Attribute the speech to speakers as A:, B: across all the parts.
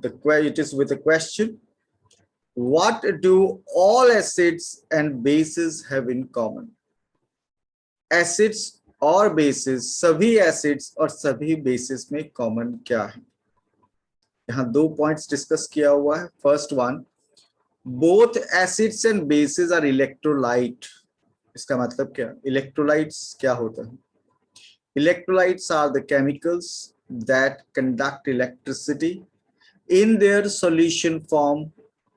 A: It is with a question. What do all acids and bases have in common? Acids और basis, सभी acids और सभी basis में common क्या है? यहाँ दो पॉइंट्स डिस्कस किया हुआ है. First one, both acids and bases are electrolyte. इसका मतलब क्या? इलेक्ट्रोलाइट्स क्या होता है? Electrolytes are the chemicals that conduct electricity in their solution form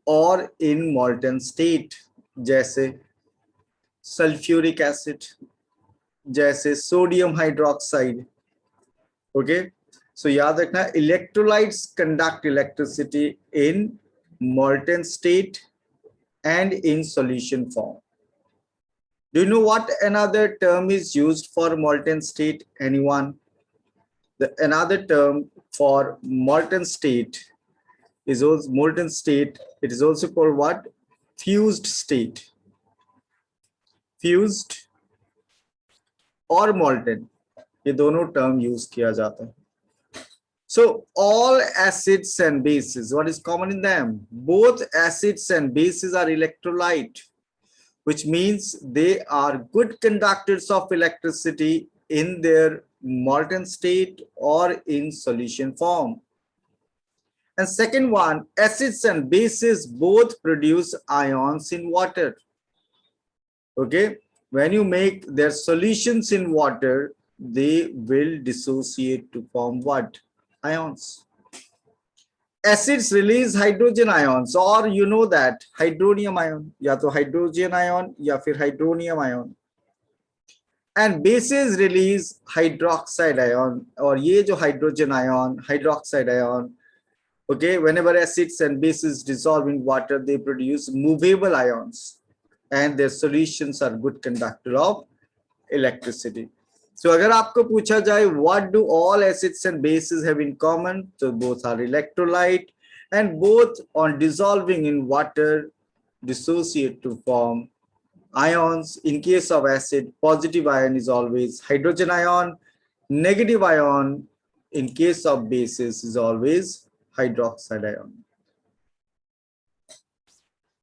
A: or in molten state, जैसे सल्फ्यूरिक एसिड, जैसे सोडियम हाइड्रोक्साइड. ओके, सो याद रखना, electrolytes conduct electricity in molten state and in solution form. Do you know what another term is used for molten state? Anyone? Another term for molten state is also molten state. It is also called what? Fused state. Fused और molten, ये दोनों term use किया जाता है. So all acids and bases, what is common in them? Both acids and bases are electrolyte, which means they are good conductors of electricity in their molten state or in solution form. And second one, acids and bases both produce ions in water. Okay, when you make their solutions in water, they will dissociate to form what? Ions. Acids release hydrogen ions, or you know that hydronium ion, या तो hydrogen ion या फिर hydronium ion. And bases release hydroxide ion, और ये जो hydrogen ion, hydroxide ion. Okay, whenever acids and bases dissolve in water, they produce movable ions, and their solutions are good conductor of electricity. So अगर आपको पूछा जाए what do all acids and bases have in common, so both are electrolyte and both on dissolving in water dissociate to form ions. In case of acid, positive ion is always hydrogen ion, negative ion in case of bases is always hydroxide ion.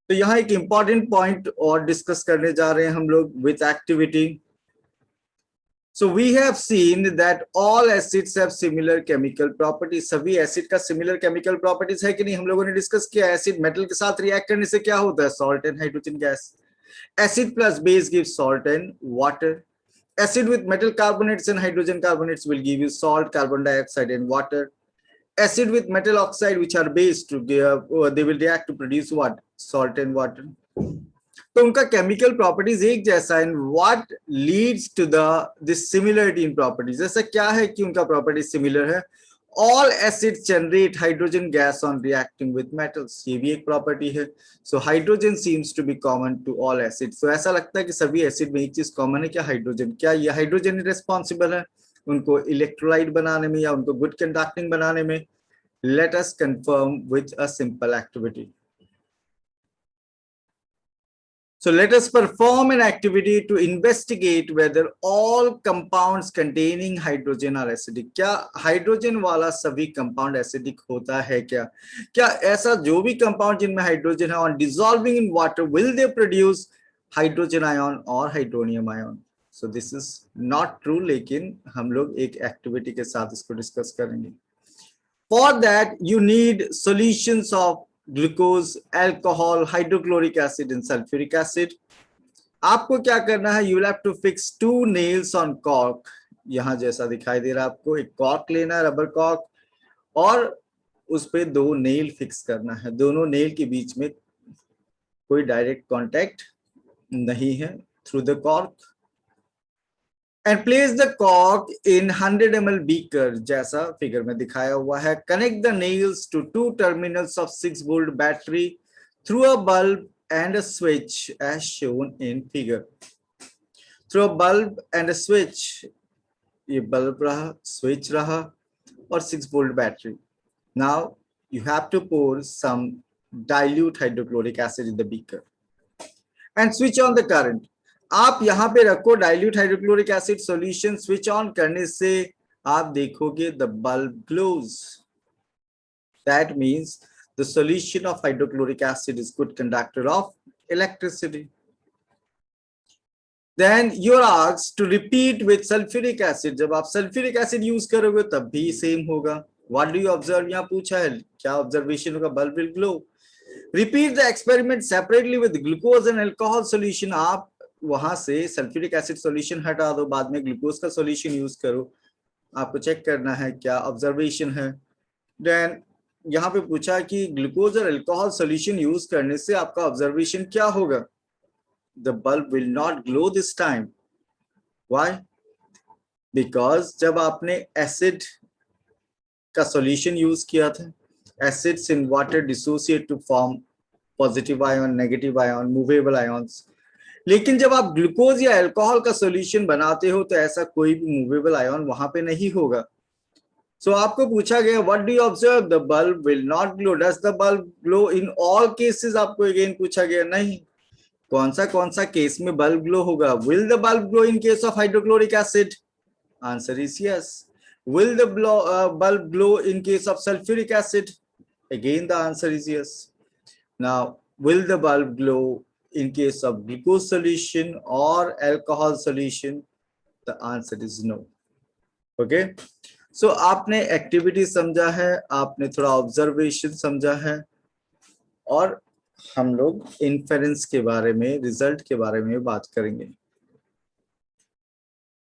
A: तो यहां एक important point और discuss करने जा रहे हैं हम लोग with activity. So we have seen that all acids have similar chemical properties. सभी एसिड का सिमिलर केमिकल प्रॉपर्टीज है कि नहीं? हम लोगों ने डिस्कस किया. एसिड मेटल के साथ रिएक्ट करने से क्या होता है? Salt and hydrogen gas. Acid plus base gives salt and water. Acid with metal carbonates and hydrogen carbonates will give you salt, carbon dioxide and water. Acid with metal oxide, which are based, they will react to produce what? Salt and water. तो उनका chemical properties एक जैसा है. What leads to this similarity in properties? ऐसा क्या है कि उनका प्रॉपर्टी सिमिलर है? All acids generate hydrogen gas on reacting with metals. ये भी एक प्रॉपर्टी है. So hydrogen seems to be common to all acids. तो ऐसा लगता है कि सभी एसिड में एक चीज कॉमन है, क्या? हाइड्रोजन. क्या ये हाइड्रोजन ही रिस्पॉन्सिबल है उनको इलेक्ट्रोलाइट बनाने में या उनको गुड कंडक्टिंग बनाने में? Let us confirm with a simple activity. So let us perform an activity to investigate whether all compounds containing hydrogen are acidic. क्या हाइड्रोजन वाला सभी कंपाउंड एसिडिक होता है क्या? क्या ऐसा जो भी कंपाउंड जिनमें हाइड्रोजन है on dissolving in water will they produce hydrogen ion और hydronium ion? So this is not true, लेकिन हम लोग एक एक्टिविटी के साथ इसको डिस्कस करेंगे. For that, you need solutions of glucose, alcohol, hydrochloric acid, and sulfuric acid. आपको क्या करना है? You will have to fix 2 nails on cork. यहां जैसा दिखाई दे रहा है आपको, एक कॉर्क लेना है, रबर कॉर्क, और उस पे 2 नेल फिक्स करना है. दोनों नेल के बीच में कोई डायरेक्ट कांटेक्ट नहीं है through the cork. And place the cork in 100 ml beaker, जैसा फिगर में दिखाया हुआ है. Connect the nails to 2 terminals of 6-volt battery through a bulb and a switch as shown in figure. Through a bulb and a switch, ये bulb रहा, switch रहा, और 6-volt battery. Now you have to pour some dilute hydrochloric acid in the beaker and switch on the current. आप यहां पे रखो dilute hydrochloric acid solution. Switch on करने से आप देखोगे the bulb glows. That means the solution of hydrochloric acid is good conductor of electricity. Then you are asked to repeat with sulfuric acid. जब आप sulfuric acid use करोगे तब भी same होगा. What do you observe? यहाँ पूछा है क्या observation होगा? Bulb will glow. Repeat the experiment separately with glucose and alcohol solution. आप वहां से sulfuric acid solution हटा दो, बाद में glucose का solution use करो. आपको चेक करना है क्या ऑब्जर्वेशन है. देन यहाँ पे पूछा कि ग्लूकोज और अल्कोहल सॉल्यूशन यूज करने से आपका ऑब्जर्वेशन क्या होगा. The bulb will not glow this time. Why? Because जब आपने एसिड का सॉल्यूशन यूज किया था, acids in water dissociate to form positive ion, negative ion, movable ions. लेकिन जब आप ग्लूकोज या अल्कोहल का सॉल्यूशन बनाते हो तो ऐसा कोई भी मूवेबल आयन वहां पे नहीं होगा. सो आपको पूछा गया what do you observe? The bulb will not glow. Does the bulb glow in all cases? आपको अगेन पूछा गया नहीं. कौन सा केस में बल्ब ग्लो होगा? Will the bulb glow in case of hydrochloric acid? Answer is yes. Will the bulb glow in case of sulphuric acid? Again the answer is yes. Now will the bulb glow in case of glucose solution or alcohol solution? The answer is no. Okay, so आपने activity समझा है, आपने थोड़ा observation समझा है, और हम लोग इन्फेरेंस के बारे में, रिजल्ट के बारे में बात करेंगे.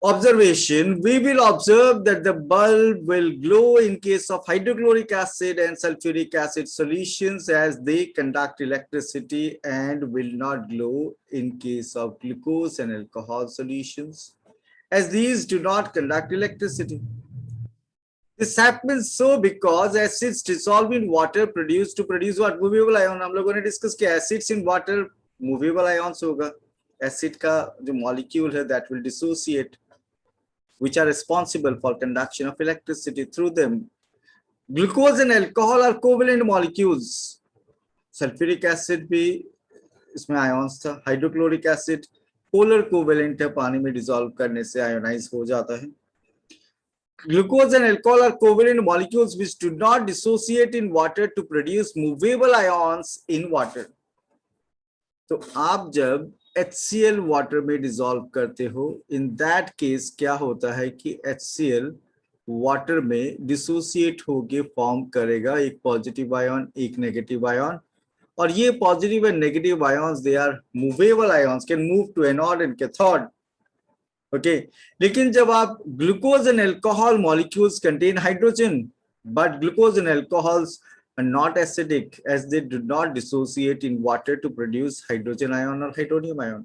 A: Observation, we will observe that the bulb will glow in case of hydrochloric acid and sulfuric acid solutions as they conduct electricity, and will not glow in case of glucose and alcohol solutions as these do not conduct electricity. This happens so because acids dissolve in water to produce what? Movable ion. हम लोगों ने discuss किया acids in water movable ions होगा. Acid का जो molecule है that will dissociate, which are responsible for conduction of electricity through them. Glucose and alcohol are covalent molecules. Sulfuric acid भी इसमें ions था. Hydrochloric acid polar covalent है, पानी में dissolve करने से ionize हो जाता है. Glucose and alcohol are covalent molecules which do not dissociate in water to produce movable ions in water. तो आप जब HCl वाटर में डिसॉल्व करते हो, इन दैट केस क्या होता है कि HCl वाटर में डिसोसिएट होके फॉर्म करेगा एक पॉजिटिव आयन, एक नेगेटिव आयन, और ये positive and negative ions they are movable ions, can move to anode and cathode. Okay, लेकिन जब आप glucose and alcohol molecules contain hydrogen, but glucose and alcohols are not acidic as they do not dissociate in water to produce hydrogen ion or hydronium ion.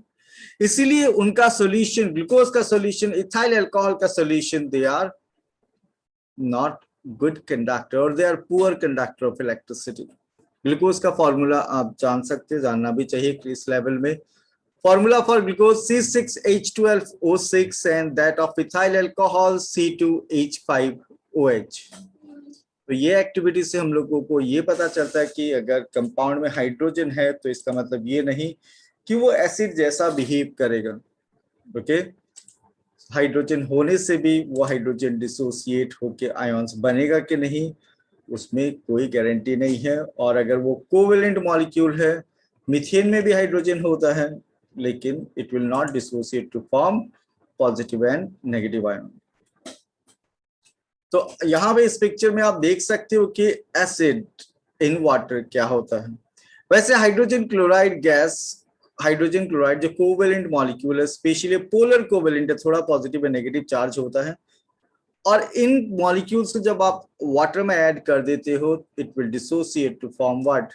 A: इसीलिए उनका solution, glucose का solution, ethyl alcohol का solution, they are not good conductor or they are poor conductor of electricity. Glucose का formula आप जान सकते, जानना भी चाहिए इस लेवल में. Formula for glucose C6H12O6 and that of ethyl alcohol C2H5OH. तो ये एक्टिविटी से हम लोगों को ये पता चलता है कि अगर कंपाउंड में हाइड्रोजन है तो इसका मतलब ये नहीं कि वो एसिड जैसा बिहेव करेगा. ओके, हाइड्रोजन होने से भी वो हाइड्रोजन डिसोसिएट होके आयंस बनेगा कि नहीं, उसमें कोई गारंटी नहीं है. और अगर वो कोवेलेंट मॉलिक्यूल है, मीथेन में भी हाइड्रोजन होता है, लेकिन it will not dissociate to form positive and negative ion. तो यहाँ पे इस पिक्चर में आप देख सकते हो कि एसिड इन वाटर क्या होता है. वैसे hydrogen chloride gas, hydrogen chloride जो कोवेलेंट मॉलिक्यूल है, स्पेशली पोलर कोवेलेंट है, थोड़ा पॉजिटिव एंड नेगेटिव चार्ज होता है, और इन मॉलिक्यूल्स को जब आप वाटर में ऐड कर देते हो, it will dissociate to form what?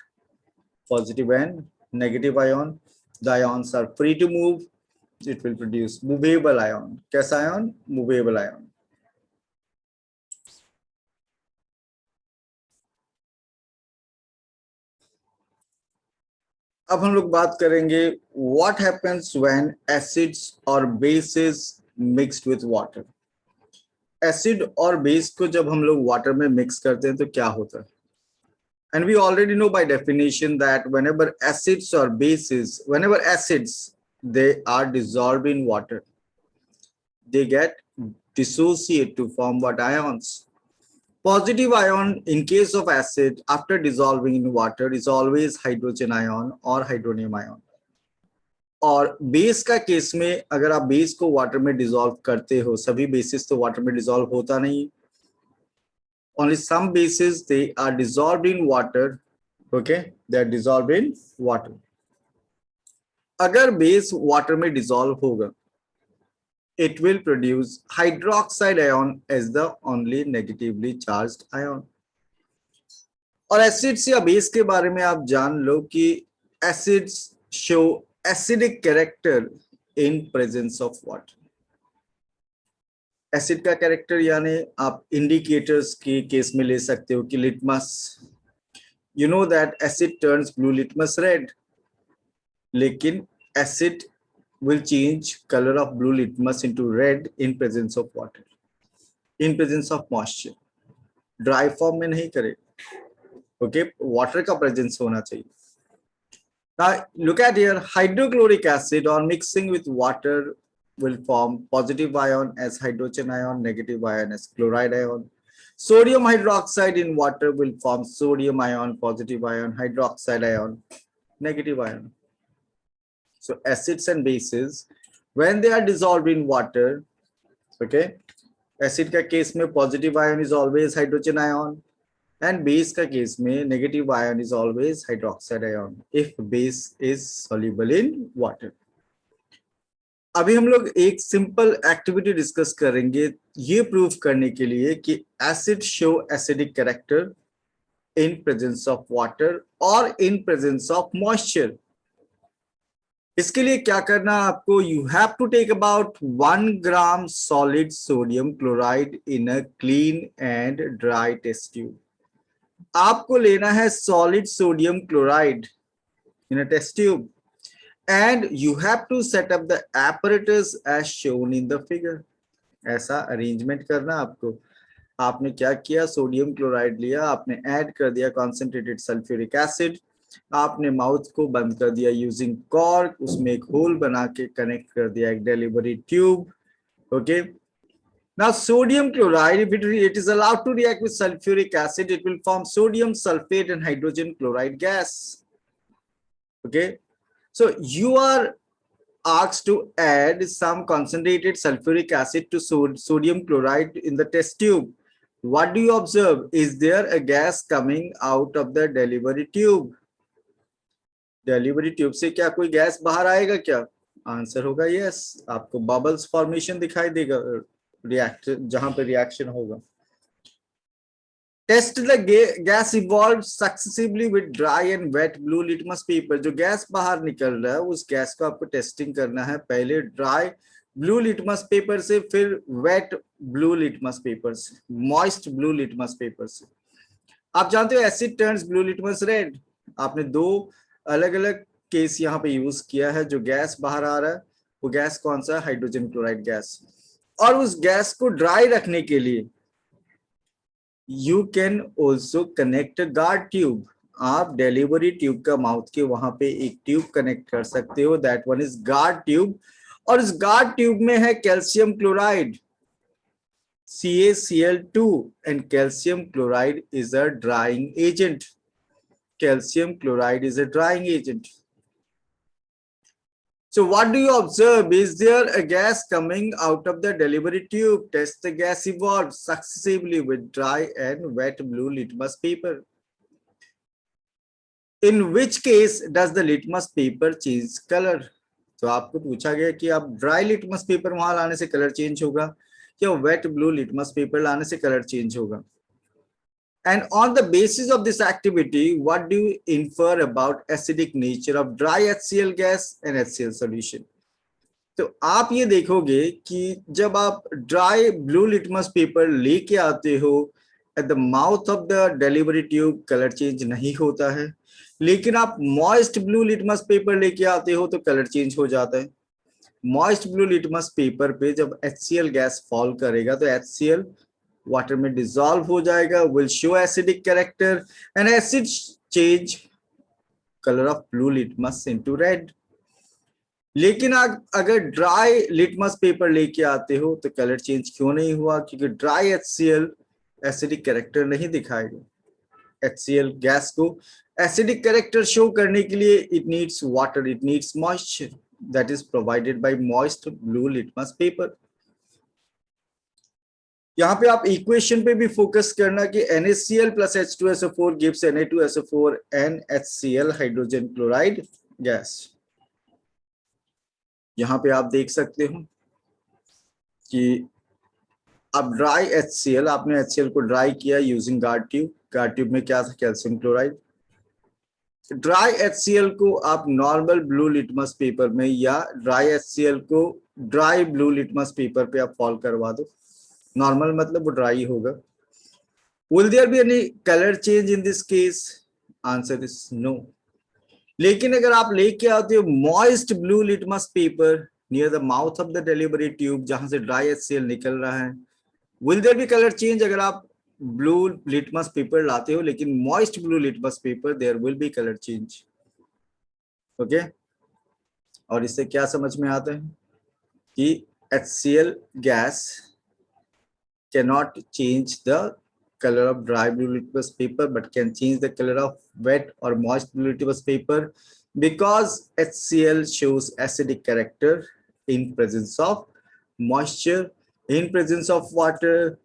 A: Positive and negative ion. The ions are free to move, it will produce movable ion. कैसा आयन? Movable ion. अब हम लोग बात करेंगे व्हाट हैपेंस व्हेन एसिड्स और bases mixed with water. Acid और base को जब हम लोग वाटर में मिक्स करते हैं तो क्या होता है? And we already know by definition that whenever acids और bases, whenever acids they are dissolved in water, they get dissociate to form what? Ions. Positive ion in case of acid after dissolving in water is always hydrogen ion or hydronium ion. और base का case में अगर आप base को water में dissolve करते हो, सभी बेसिस तो वाटर में डिसॉल्व होता नहीं, only some bases they are dissolved in water. Okay, they are dissolved in water. अगर बेस वाटर में डिसॉल्व होगा, it will produce hydroxide ion as the only negatively charged ion. और acids या base के बारे में आप जान लो कि acids show acidic character in presence of water. Acid का कैरेक्टर यानी आप इंडिकेटर्स के केस में ले सकते हो कि litmus, you know that asset turns blue litmus red, लेकिन acid will change color of blue litmus into red in presence of water, in presence of moisture. Dry form में नहीं करे. Okay, water का presence होना चाहिए. Now look at here, hydrochloric acid on mixing with water will form positive ion as hydrogen ion, negative ion as chloride ion. Sodium hydroxide in water will form sodium ion, positive ion, hydroxide ion, negative ion. So acids and bases, when they are dissolved in water, okay, acid का case में positive ion is always hydrogen ion and base का case में negative ion is always hydroxide ion if base is soluble in water. अभी हम लोग एक simple activity discuss करेंगे ये प्रूफ करने के लिए कि acid show acidic character in presence of water और इन प्रेजेंस ऑफ मॉइस्चर. इसके लिए क्या करना आपको, you have to take about 1 gram solid sodium chloride in a clean and dry test tube. आपको लेना है solid sodium chloride in a test tube and you have to set up the apparatus as shown in the figure. ऐसा arrangement करना आपको. आपने क्या किया, sodium chloride लिया, आपने ऐड कर दिया कॉन्सेंट्रेटेड सल्फ्यूरिक एसिड, आपने माउथ को बंद कर दिया यूजिंग कॉर्क, उसमें एक होल बना के कनेक्ट कर दिया एक delivery tube. Okay, now sodium chloride if it is allowed to react with sulfuric acid, it will form sodium sulfate and hydrogen chloride gas. Okay, so you are asked to add some concentrated sulfuric acid to sodium chloride in the test tube. What do you observe? Is there a gas coming out of the delivery tube? Delivery tube से क्या कोई gas बाहर आएगा क्या? Answer होगा yes. आपको bubbles formation दिखाई देगा रिएक्शन जहां पे रिएक्शन होगा. Test the gas evolve successively with dry and wet blue litmus paper. जो गैस बाहर निकल रहा है उस गैस को आपको टेस्टिंग करना है, पहले ड्राई ब्लू लिटमस पेपर से, फिर वेट ब्लू लिटमस पेपर से, मॉइस्ट ब्लू लिटमस पेपर से. आप जानते हो asset turns blue litmus red. आपने दो अलग अलग केस यहाँ पे यूज किया है. जो गैस बाहर आ रहा है वो गैस कौन सा है? Hydrogen chloride gas. और उस गैस को ड्राई रखने के लिए you can also connect guard tube. आप डिलीवरी ट्यूब का माउथ के वहां पे एक ट्यूब कनेक्ट कर सकते हो, that one is guard tube. और इस गार्ड ट्यूब में है calcium chloride CaCl2 and calcium chloride is a drying agent. Calcium chloride is a drying agent. So what do you observe? Is there a gas coming out of the delivery tube? Test the gas evolved successively with dry and wet blue litmus paper. In which case does the litmus paper change color? तो आपको पूछा गया कि आप dry litmus paper वहां लाने से colour change होगा या वेट ब्लू लिटमस पेपर लाने से कलर चेंज होगा. And on the basis of this activity, what do you infer about acidic nature of dry HCl gas and HCl solution? तो आप ये देखोगे कि जब आप ड्राई ब्लू लिटमस पेपर लेके आते हो at the mouth of the delivery tube, colour change नहीं होता है. लेकिन आप मॉइस्ट ब्लू लिटमस पेपर लेके आते हो तो कलर चेंज हो जाता है. मॉइस्ट ब्लू लिटमस पेपर पे जब HCl गैस फॉल करेगा तो HCl वाटर में डिसॉल्व हो जाएगा, will show acidic character and acid change colour of blue litmus into red. लेकिन अगर ड्राई लिटमस पेपर लेके आते हो तो कलर चेंज क्यों नहीं हुआ? क्योंकि ड्राई HCl एसिडिक कैरेक्टर नहीं दिखाएगा। HCl गैस को एसिडिक कैरेक्टर शो करने के लिए it needs water, it needs moisture that is provided by moist blue litmus paper. यहाँ पे आप इक्वेशन पे भी फोकस करना कि NaCl plus H2SO4 gives Na2SO4 and HCl hydrogen chloride gas. यहाँ पे आप देख सकते हो कि अब ड्राई HCl, आपने HCl को ड्राई किया using guard tube. Guard tube में क्या था? Calcium chloride. ड्राई HCl को आप नॉर्मल ब्लू लिटमस पेपर में या ड्राई HCl को ड्राई ब्लू लिटमस पेपर पे आप फॉल करवा दो। नॉर्मल मतलब वो ड्राई होगा। Will there be any color change in this case? Answer is no. लेकिन अगर आप लेके आते हो moist blue litmus paper near the mouth of the delivery tube, जहां से ड्राई HCl निकल रहा है, will there be colour change? अगर आप ब्लू लिटमस पेपर लाते हो लेकिन moist blue litmus paper, there will be colour change. Okay, और इससे क्या समझ में आता है कि HCl gas cannot change the color of dry blue litmus paper but can change the color of wet or moist blue litmus paper because HCl shows acidic character in presence of moisture. In presence of water,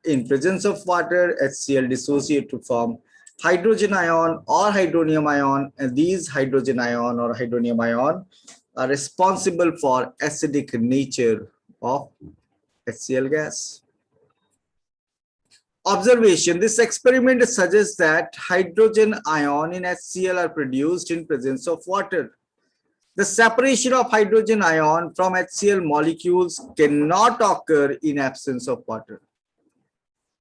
A: HCl dissociate to form hydrogen ion or hydronium ion, and these hydrogen ion or hydronium ion are responsible for acidic nature of HCl gas. Observation: this experiment suggests that hydrogen ion in HCl are produced in presence of water. The separation of hydrogen ion from HCl molecules cannot occur in absence of water.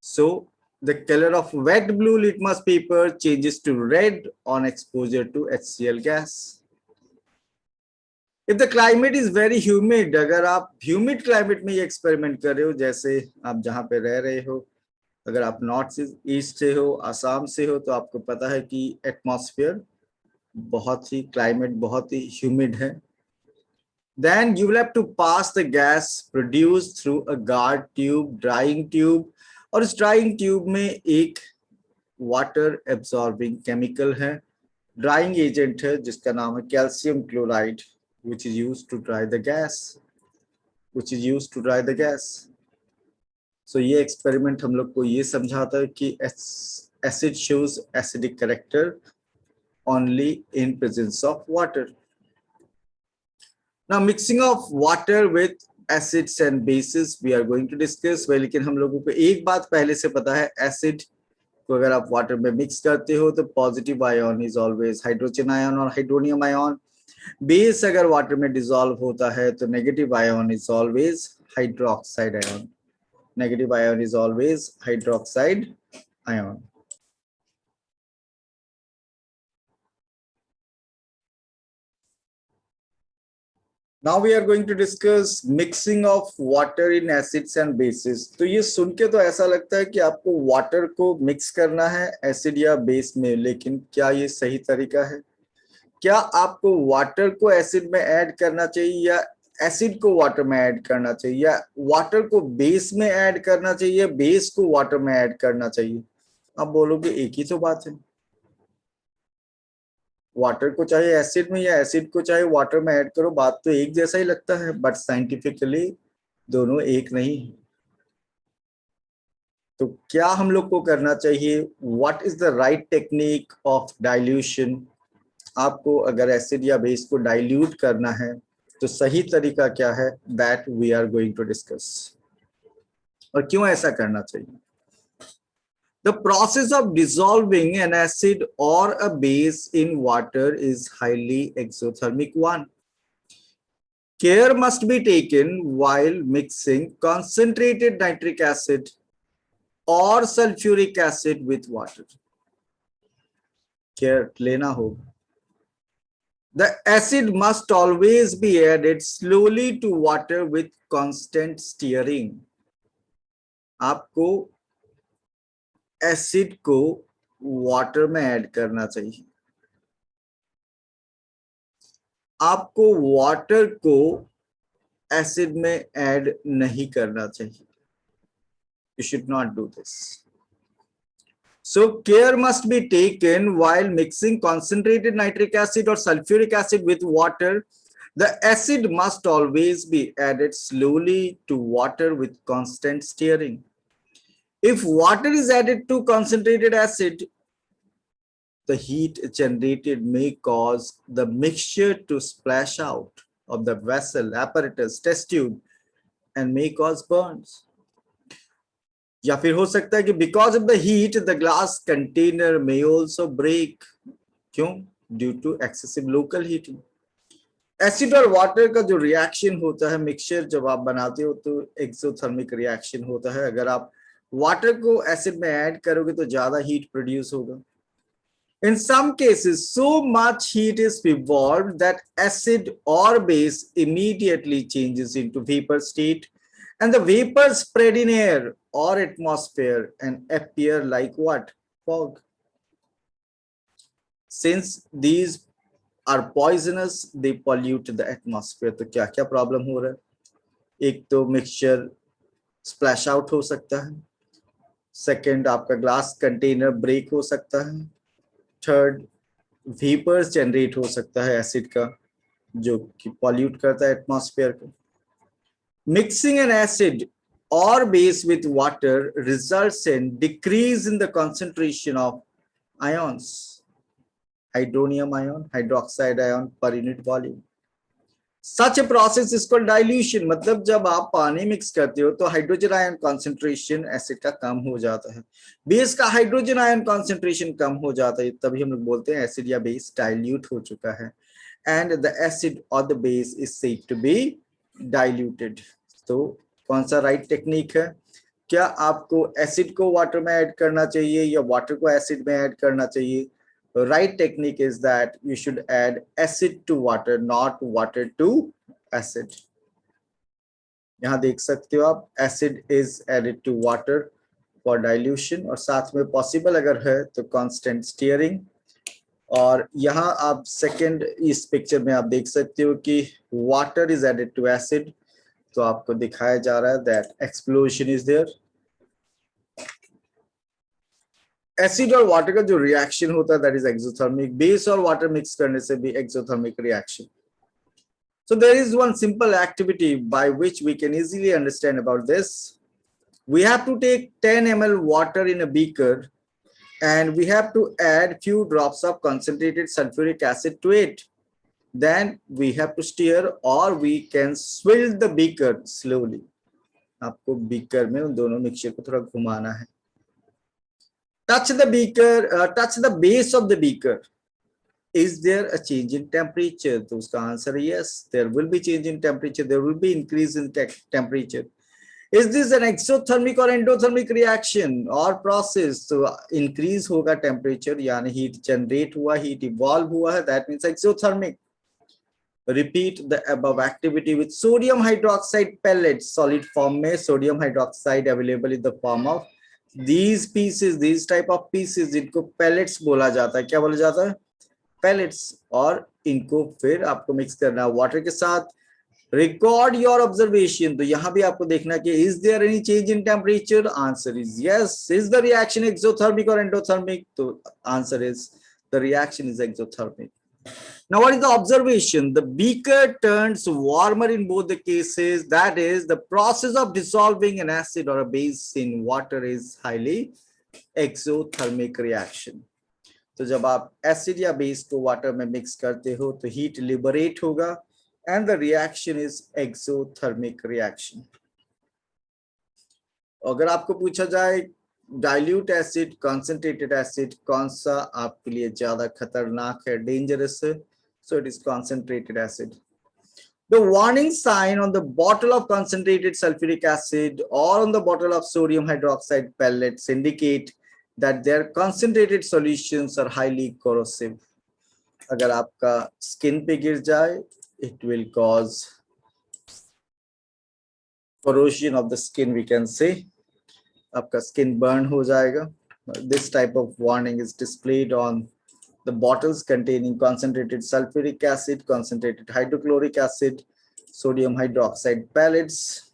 A: So, the color of wet blue litmus paper changes to red on exposure to HCl gas. If the climate is very humid, अगर आप humid climate में ये experiment कर रहे हो, जैसे आप जहाँ पे रह रहे हो, अगर आप नॉर्थ ईस्ट से हो, आसाम से हो, तो आपको पता है कि एटमॉस्फेयर बहुत ही, क्लाइमेट बहुत ही ह्यूमिड है। Then you will have to pass the gas produced through a guard tube, drying tube, और इस ड्राइंग ट्यूब में एक वाटर एब्सॉर्बिंग केमिकल है, ड्राइंग एजेंट है, जिसका नाम है calcium chloride, which is used to dry the gas. So ये एक्सपेरिमेंट हम लोग को ये समझाता है कि acid shows acidic character only in presence of water. Now mixing of water with acids and bases we are going to discuss. लेकिन हम लोगों को एक बात पहले से पता है, एसिड को अगर आप वाटर में मिक्स करते हो तो positive ion is always hydrogen ion और हाइड्रोनियम आयन। बेस अगर वाटर में डिसॉल्व होता है तो negative ion is always hydroxide ion. Negative ion is always hydroxide ion. Now we are going to discuss mixing of water in acids and bases. तो ये सुन के तो ऐसा लगता है कि आपको वाटर को मिक्स करना है एसिड या बेस में, लेकिन क्या ये सही तरीका है? क्या आपको वाटर को एसिड में ऐड करना चाहिए या एसिड को वाटर में ऐड करना चाहिए, या वाटर को बेस में ऐड करना चाहिए, बेस को वाटर में ऐड करना चाहिए? आप बोलोगे एक ही तो बात है, वाटर को चाहे एसिड में या एसिड को चाहे वाटर में ऐड करो, बात तो एक जैसा ही लगता है, बट साइंटिफिकली दोनों एक नहीं है। तो क्या हम लोग को करना चाहिए? What is the right technique of dilution? आपको अगर एसिड या बेस को डाइल्यूट करना है तो सही तरीका क्या है? That we are going to discuss, और क्यों ऐसा करना चाहिए। The process of dissolving an acid or a base in water is highly exothermic one. Care must be taken while mixing concentrated nitric acid or sulfuric acid with water. Care लेना होगा। The acid must always be added slowly to water with constant stirring. आपको acid को water में add करना चाहिए, आपको water को acid में ऐड नहीं करना चाहिए। You should not do this. So care must be taken while mixing concentrated nitric acid or sulfuric acid with water. The acid must always be added slowly to water with constant stirring. If water is added to concentrated acid, the heat generated may cause the mixture to splash out of the vessel, apparatus, test tube, and may cause burns. या फिर हो सकता है कि because of the heat, the glass container may also break. क्यों? Due to excessive local heating. Acid और water का जो रिएक्शन होता है मिक्सचर जब आप बनाते हो तो एक्सोथर्मिक रिएक्शन होता है. अगर आप वाटर को एसिड में ऐड करोगे तो ज्यादा हीट प्रोड्यूस होगा. In some cases, so much heat is evolved that acid or base immediately changes into vapor state, and the vapors spread in air or atmosphere and appear like what? Fog. Since these are poisonous, they pollute the atmosphere. तो क्या क्या problem हो रहा है? एक तो mixture splash out हो सकता है. सेकंड, आपका ग्लास कंटेनर ब्रेक हो सकता है. थर्ड, वेपर्स जनरेट हो सकता है एसिड का जो कि पॉल्यूट करता है एटमॉस्फेयर को. Mixing N acid or base with water results in decrease in the concentration of ions, hydronium ion, hydroxide ion per unit volume. Such a process is called dilution. मतलब जब आप पानी मिक्स करते हो तो हाइड्रोजन आयन कॉन्सेंट्रेशन एसिड का कम हो जाता है, बेस का हाइड्रोजन आयन कॉन्सेंट्रेशन कम हो जाता है, तभी हम लोग बोलते हैं एसिड या बेस डाइल्यूट हो चुका है. एंड द एसिड और the base is said to be diluted. तो कौन सा राइट टेक्निक है? क्या आपको एसिड को वाटर में ऐड करना चाहिए या वाटर को एसिड में ऐड करना चाहिए? The right technique is that you should add acid to water, not water to acid. यहाँ देख सकते हो आप acid is added to water for dilution और साथ में possible अगर है तो constant stirring. और यहाँ आप second इस picture में आप देख सकते हो कि water is added to acid. तो आपको दिखाया जा रहा है that explosion is there. Acid और वाटर का जो रिएक्शन होता है दैट इज एक्सोथर्मिक. बेस और वाटर मिक्स करने से भी exothermic reaction. So there is one simple activity by which we can easily understand about this. We have to take 10 ml water in a beaker and we have to add few drops of concentrated sulfuric acid to it. Then we have to stir or we can swill the beaker slowly. आपको beaker में उन दोनों mixture को थोड़ा घुमाना है. Touch the beaker, touch the base of the beaker. Is there a change in temperature? तो उसका आंसर है yes, there will be change in temperature, there will be increase in temperature. Is this an exothermic or endothermic reaction or process? तो increase होगा temperature यानी heat generate हुआ, heat evolve हुआ है, that means exothermic. Repeat the above activity with sodium hydroxide pellets. Solid form में sodium hydroxide available in the form of these pieces, these type of pieces, जिनको pellets बोला जाता है. क्या बोला जाता है? Pellets. और इनको फिर आपको मिक्स करना है वाटर के साथ. Record your observation. तो यहाँ भी आपको देखना कि is there any change in temperature? Answer is yes. Is the reaction exothermic or endothermic? तो answer is the reaction is exothermic. Now, what is the observation? The beaker turns warmer in both the cases. That is, the process of dissolving an acid or a base in water is highly exothermic reaction. तो जब आप acid या base को water में mix करते हो तो heat liberate होगा and the reaction is exothermic reaction. अगर आपको पूछा जाए डाइल्यूट एसिड, concentrated एसिड कौन सा आपके लिए ज्यादा खतरनाक है, डेंजरस है, so it is concentrated acid. The warning sign on the bottle of concentrated sulfuric acid or on the bottle of sodium hydroxide pellets indicate that their concentrated solutions are highly corrosive. अगर आपका skin पे गिर जाए, it will cause corrosion of the skin, we can say. आपका skin burn हो जाएगा. This type of warning is displayed on the bottles containing concentrated sulfuric acid, concentrated hydrochloric acid, sodium hydroxide pellets.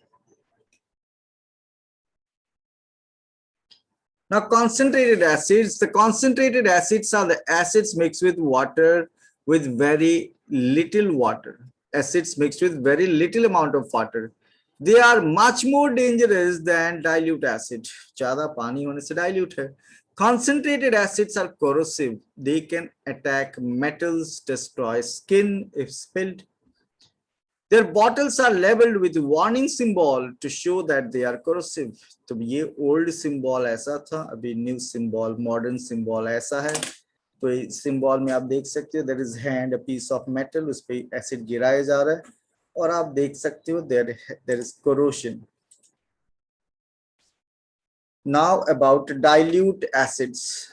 A: Now concentrated acids, the concentrated acids are the acids mixed with water with very little water. Acids mixed with very little amount of water. They are much more dangerous than dilute acid. ज़्यादा पानी होने से dilute है. Concentrated acids are corrosive. They can attack metals, destroy skin if spilled. Their bottles are labeled with warning symbol to show that they are corrosive. तो ये old symbol ऐसा था, अभी new symbol, modern symbol ऐसा है. तो symbol में आप देख सकते हो there is hand, a piece of metal, उस पे acid गिराया जा रहा है और आप देख सकते हो there is corrosion. Now about dilute acids.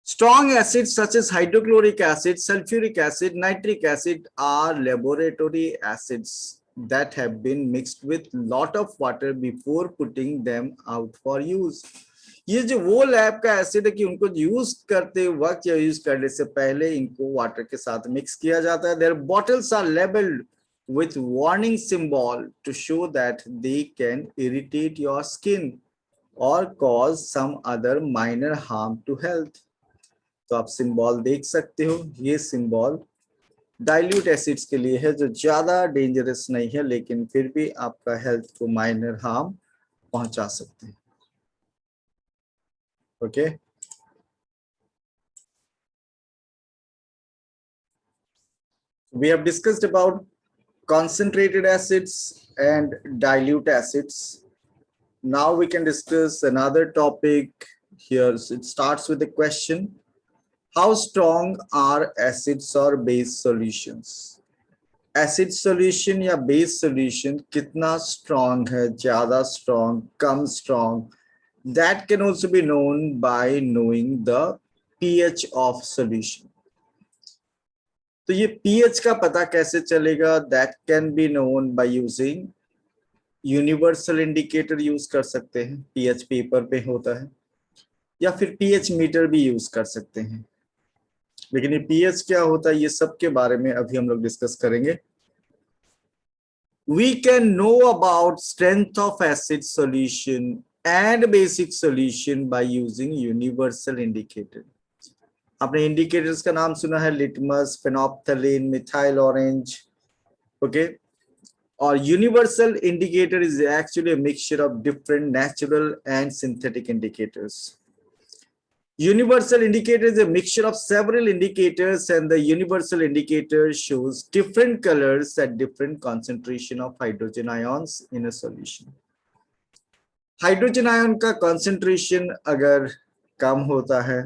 A: Strong acids such as hydrochloric acid, sulfuric acid, nitric acid are laboratory acids that have been mixed with lot of water before putting them out for use. ये जो वो lab का acid है कि उनको use करते वक्त या यूज करने से पहले इनको वाटर के साथ मिक्स किया जाता है. Their bottles are labeled with warning symbol to show that they can irritate your skin or cause some other minor harm to health. तो आप सिंबल देख सकते हो, ये सिंबल डाइल्यूट एसिड्स के लिए है जो ज्यादा डेंजरस नहीं है लेकिन फिर भी आपका हेल्थ को माइनर हार्म पहुंचा सकते हैं. Okay we have discussed about concentrated acids and dilute acids. Now we can discuss another topic here. So it starts with the question, how strong are acids or base solutions? Acid solution या base solution कितना strong है, ज़्यादा strong, come strong? That can also be known by knowing the pH of solution. तो ये pH का पता कैसे चलेगा? That can be known by using universal indicator use कर सकते हैं, pH पेपर पे होता है, या फिर pH मीटर भी यूज कर सकते हैं. लेकिन ये pH क्या होता है ये सब के बारे में अभी हम लोग डिस्कस करेंगे. We can know about strength of acid solution and basic solution by using universal indicator. आपने इंडिकेटर्स का नाम सुना है, litmus, phenolphthalein, methyl orange. Okay or universal indicator is actually a mixture of different natural and synthetic indicators. Universal indicator is a mixture of several indicators and the universal indicator shows different colors at different concentration of hydrogen ions in a solution. Hydrogen ion का concentration अगर कम होता है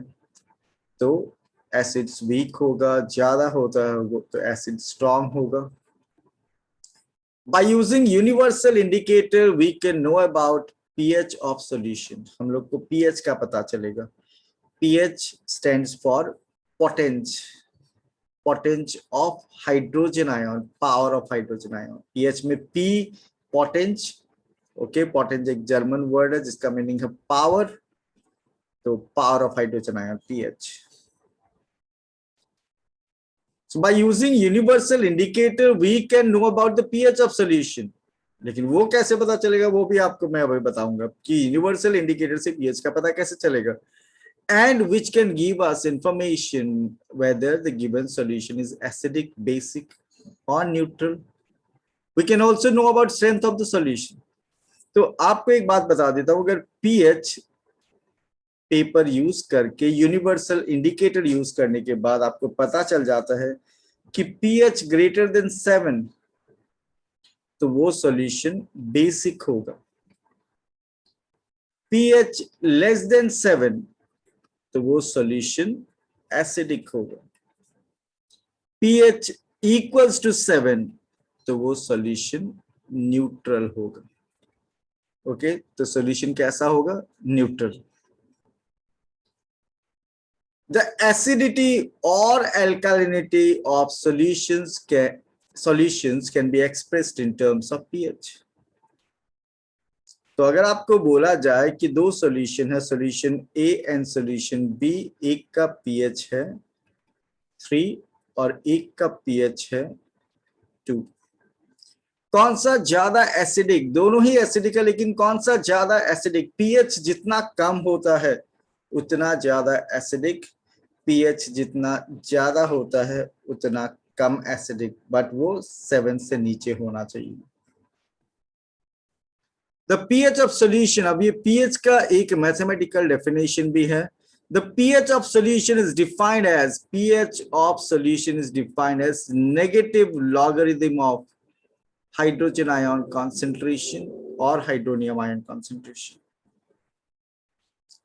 A: तो acids week होगा, ज्यादा होता है तो एसिड स्ट्रांग होगा. By using universal indicator, we can know about pH of solution. हम लोग को pH का पता चलेगा. pH stands for potence of hydrogen ion, power of hydrogen ion. pH में P potence, okay, potence एक जर्मन वर्ड है जिसका मीनिंग है पावर. तो power of hydrogen ion, pH. So by using universal indicator, we can know about the pH of solution. लेकिन वो कैसे पता चलेगा वो भी आपको मैं अभी बताऊंगा कि यूनिवर्सल इंडिकेटर से pH का पता कैसे चलेगा. And which can give us information whether the given solution is acidic, basic or neutral. We can also know about strength of the solution. तो आपको एक बात बता देता हूं, अगर pH पेपर यूज करके यूनिवर्सल इंडिकेटर यूज करने के बाद आपको पता चल जाता है कि pH ग्रेटर देन 7 तो वो सॉल्यूशन बेसिक होगा. pH लेस देन 7 तो वो सॉल्यूशन एसिडिक होगा. pH इक्वल्स टू 7 तो वो सॉल्यूशन न्यूट्रल होगा. ओके तो सॉल्यूशन कैसा होगा? Neutral. The acidity or alkalinity of solutions can be expressed in terms of pH. तो अगर आपको बोला जाए कि दो सॉल्यूशन है, solution A and solution B, एक का pH है 3 और एक का pH है 2. कौन सा ज्यादा एसिडिक, दोनों ही एसिडिक है, लेकिन कौन सा ज्यादा एसिडिक? पीएच जितना कम होता है उतना ज्यादा एसिडिक, पीएच जितना ज्यादा होता है उतना कम एसिडिक, बट वो 7 से नीचे होना चाहिए। द पीएच ऑफ सोल्यूशन, अब ये पीएच का एक मैथमेटिकल डेफिनेशन भी है। The pH of solution is defined as, pH of solution is defined as negative logarithm of hydrogen ion concentration और हाइड्रोनियम आयन कॉन्सेंट्रेशन।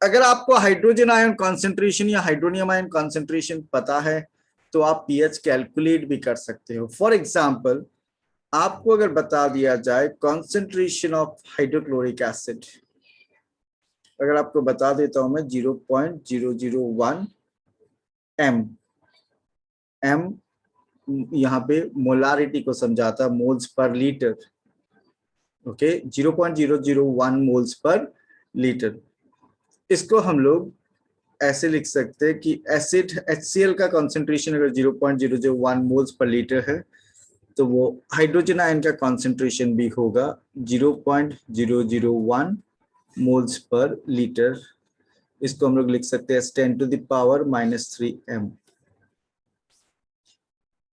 A: अगर आपको हाइड्रोजन आयन कॉन्सेंट्रेशन या हाइड्रोनियम आयन कॉन्सेंट्रेशन पता है तो आप पीएच कैलकुलेट भी कर सकते हो। फॉर एग्जाम्पल, आपको अगर बता दिया जाए कॉन्सेंट्रेशन ऑफ हाइड्रोक्लोरिक एसिड, अगर आपको बता देता हूं मैं 0.001 एम, एम यहाँ पे मोलारिटी को समझाता, moles per litre, okay, 0.001 moles per litre. इसको हम लोग ऐसे लिख सकते हैं कि एसिड HCl का कॉन्सेंट्रेशन अगर 0.001 मोल्स पर लीटर है तो वो हाइड्रोजन आयन का कॉन्सेंट्रेशन भी होगा 0.001 मोल्स पर लीटर। इसको हम लोग लिख सकते हैं 10⁻³ m।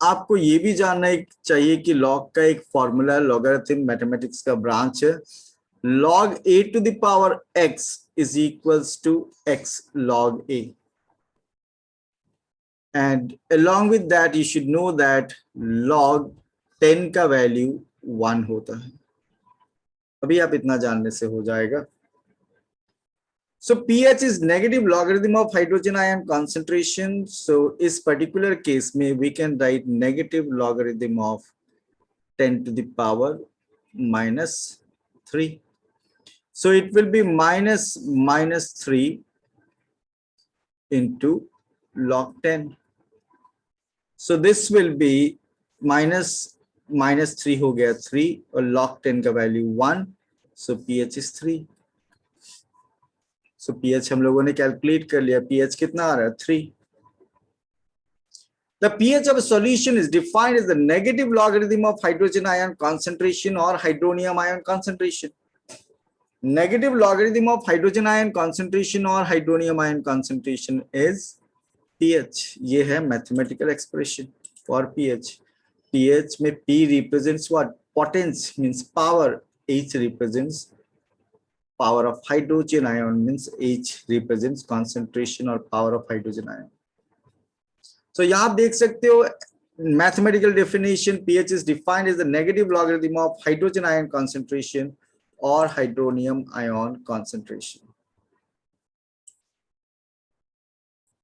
A: आपको ये भी जानना चाहिए कि लॉग का एक फॉर्मूला, लॉगरिथम मैथमेटिक्स का ब्रांच है, log a⁻x is equals to x log a, and along with that you should know that log 10 का वैल्यू 1 होता है। अभी आप इतना जानने से हो जाएगा। So pH is negative logarithm of hydrogen ion concentration. So इस particular case में we can write negative logarithm of 10⁻³ So it will be -3 into log 10. So this will be -3 हो गया 3 और log 10 का value 1, so pH is 3. So pH हम लोगों ने calculate कर लिया, pH कितना आ रहा है 3. The pH of a solution is defined as the negative logarithm of hydrogen ion concentration or hydronium ion concentration. Negative logarithm of hydrogen ion concentration or hydronium ion concentration is pH. ये है mathematical expression for pH. pH में P represents what? Potence means power. H represents power of hydrogen ion, means H represents concentration or power of hydrogen ion. So यहाँ आप देख सकते हो mathematical definition, pH is defined as the negative logarithm of hydrogen ion concentration or hydronium ion concentration.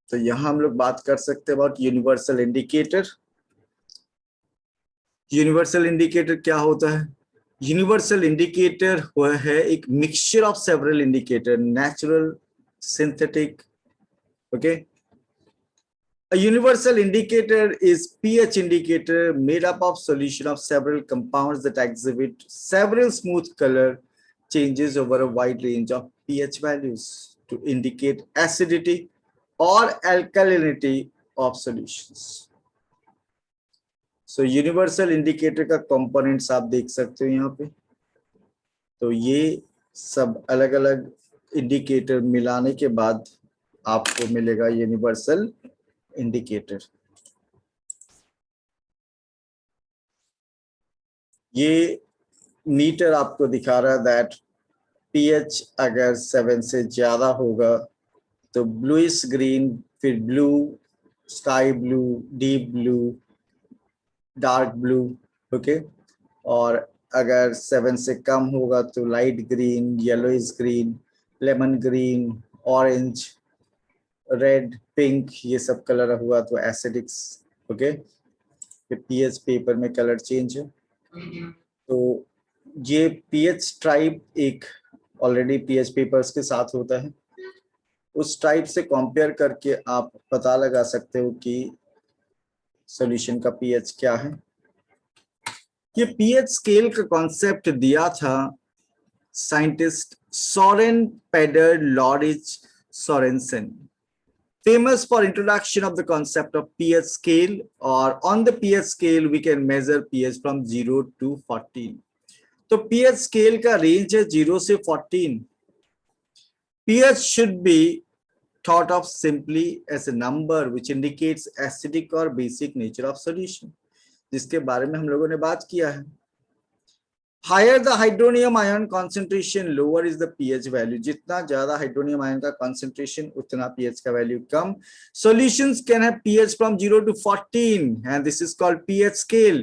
A: तो यहाँ हम लोग बात कर सकते हैं about universal indicator. Universal indicator क्या होता है? यूनिवर्सल इंडिकेटर हुआ है एक mixture of several indicator, natural, synthetic, okay. A universal indicator is pH indicator made up of solution of several compounds that exhibit several smooth color changes over a wide range of pH values to indicate acidity or alkalinity of solutions. So universal indicator का components आप देख सकते हो यहाँ पे। तो ये सब अलग अलग इंडिकेटर मिलाने के बाद आपको मिलेगा यूनिवर्सल इंडिकेटर। ये मीटर आपको दिखा रहा है दैट पीएच अगर 7 से ज्यादा होगा तो ब्लूइश ग्रीन, फिर blue, sky blue, deep blue, dark blue, okay, और अगर 7 से कम होगा तो light green, yellowish green, lemon green, orange, red, pink, ये सब कलर हुआ तो एसिडिक्स, ओके। पीएच पेपर में कलर चेंज है। तो ये पीएच टाइप एक ऑलरेडी पीएच पेपर्स के साथ होता है, उस टाइप से कंपेयर करके आप पता लगा सकते हो कि सॉल्यूशन का पीएच क्या है। ये पीएच स्केल का कॉन्सेप्ट दिया था scientist Soren Peder Lauritz Sorensen. famous for introduction of the concept of pH scale, or on the pH scale we can measure pH from 0 to 14. तो pH scale का range है 0 से 14. pH should be thought of simply as a number which indicates acidic or basic nature of solution, जिसके बारे में हम लोगों ने बात किया है. Higher the hydronium ion concentration, lower is the pH value. जितना ज्यादा hydronium ion का concentration, उतना pH का value come. Solutions can have pH from 0 to 14, and this is called pH scale.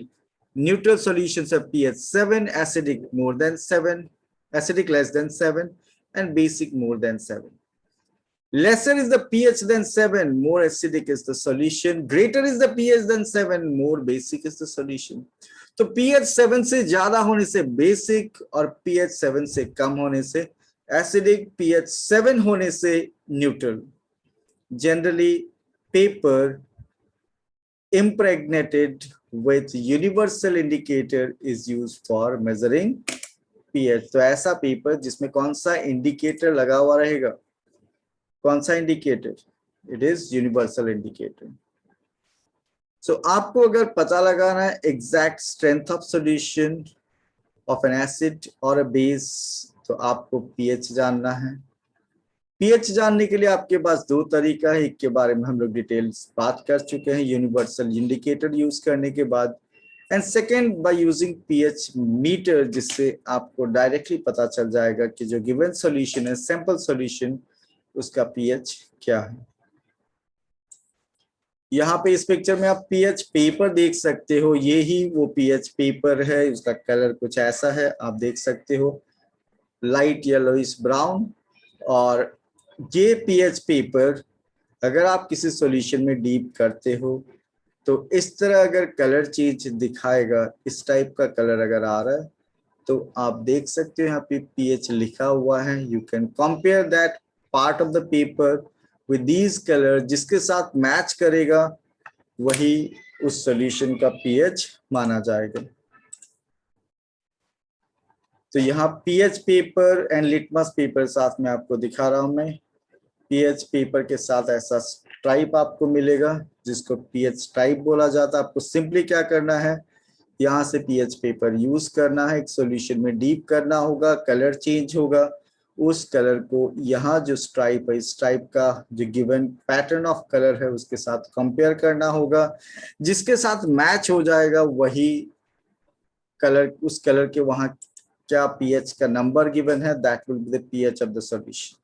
A: Neutral solutions have pH 7, acidic more than 7, acidic less than 7, and basic more than 7. Lesser is the pH than 7, more acidic is the solution. Greater is the pH than 7, more basic is the solution. तो pH 7 से ज्यादा होने से basic और pH 7 से कम होने से acidic, pH 7 होने से neutral. Generally, paper impregnated with universal indicator is used for measuring pH. तो ऐसा पेपर जिसमें कौन सा इंडिकेटर लगा हुआ रहेगा, कौन सा indicator? It is universal indicator. So आपको अगर पता लगाना है exact strength of solution of an acid और अ बेस, तो आपको पीएच जानना है. पीएच जानने के लिए आपके पास दो तरीका है, एक के बारे में हम लोग डिटेल्स बात कर चुके हैं यूनिवर्सल इंडिकेटर यूज करने के बाद, and second by using pH meter, जिससे आपको डायरेक्टली पता चल जाएगा कि जो गिवन सॉल्यूशन है, सैंपल सॉल्यूशन, उसका पीएच क्या है. यहाँ पे इस पिक्चर में आप पीएच पेपर देख सकते हो, ये ही वो पीएच पेपर है. उसका कलर कुछ ऐसा है, आप देख सकते हो, लाइट येलोइश ब्राउन. और ये पीएच पेपर अगर आप किसी सॉल्यूशन में डीप करते हो तो इस तरह अगर कलर चेंज दिखाएगा, इस टाइप का कलर अगर आ रहा है, तो आप देख सकते हो यहाँ पे पीएच लिखा हुआ है. You can compare that part of the paper with these colour, जिसके साथ मैच करेगा वही उस सॉल्यूशन का पीएच माना जाएगा. तो यहाँ pH paper and litmus paper साथ में आपको दिखा रहा हूं मैं. पीएच पेपर के साथ ऐसा स्ट्राइप आपको मिलेगा जिसको पीएच स्ट्राइप बोला जाता है. आपको सिंपली क्या करना है, यहाँ से पीएच पेपर यूज करना है, एक सॉल्यूशन में डीप करना होगा, कलर चेंज होगा, उस कलर को यहाँ जो स्ट्राइप है, स्ट्राइप का जो गिवन पैटर्न ऑफ कलर है उसके साथ कंपेयर करना होगा, जिसके साथ मैच हो जाएगा वही कलर, उस कलर के वहां क्या पीएच का नंबर गिवन है, that will be the pH of the solution.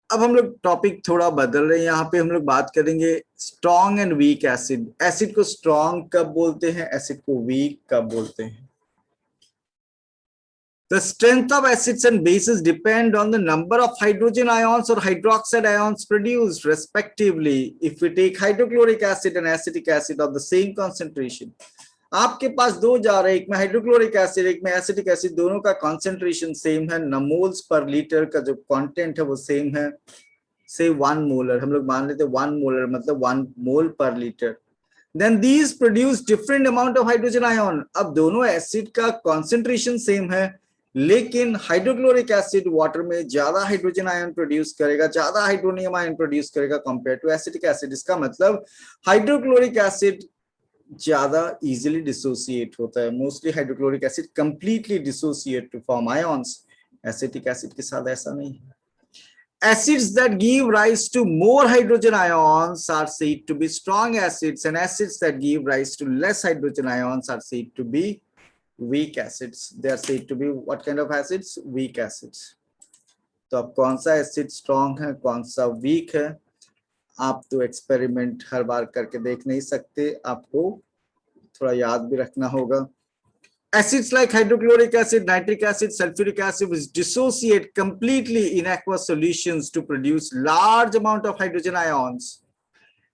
A: अब हम लोग टॉपिक थोड़ा बदल रहे हैं. यहाँ पे हम लोग बात करेंगे strong and weak acid. Acid को स्ट्रॉन्ग कब बोलते हैं, एसिड को वीक कब बोलते हैं. The strength of acids and bases depend on the number of hydrogen ions or hydroxide ions produced respectively. If we take hydrochloric acid and acetic acid of the same concentration, आपके पास दो jar है, एक में hydrochloric acid, एक में acetic acid, दोनों का concentration same है, मोल्स पर लीटर का जो कंटेंट है वो सेम है, से 1 मोलर, हम लोग मान लेते हैं 1 मोलर मतलब 1 मोल पर litre. Then these produce different amount of hydrogen ion. अब दोनों एसिड का कॉन्सेंट्रेशन सेम है, लेकिन हाइड्रोक्लोरिक एसिड वाटर में ज्यादा हाइड्रोजन आयन प्रोड्यूस करेगा, ज्यादा हाइड्रोनियम आयन प्रोड्यूस करेगा कंपेयर टू एसिटिक एसिड. इसका मतलब हाइड्रोक्लोरिक एसिड ज्यादा इजीली डिसोसिएट होता है. Mostly hydrochloric acid completely dissociate to form ions. Acetic acid के साथ ऐसा नहीं है. Acids that give rise to more hydrogen ions are said to be strong acids, and acids that give rise to less hydrogen ions are said to be weak acids. They are said to be what kind of acids? Weak acids. तो अब कौन सा acid strong है, कौन सा week है, आप तो एक्सपेरिमेंट हर बार करके देख नहीं सकते, आपको थोड़ा याद भी रखना होगा. Acids like hydrochloric acid, nitric acid, sulfuric acid which dissociate completely in aqueous solutions to produce large amount of hydrogen ions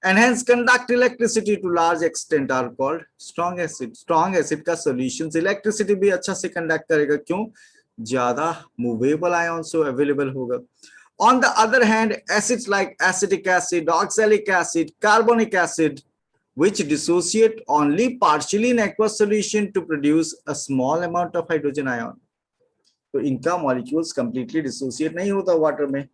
A: and hence conduct electricity to large extent are called strong acid. Strong acid का solutions electricity भी अच्छा से conduct करेगा, क्यों? ज्यादा movable ions available होगा. On the other hand, acids like acetic acid, oxalic acid, carbonic acid, which dissociate only partially in aqueous solution to produce a small amount of hydrogen ion. तो इनका molecules completely dissociate नहीं होता water में,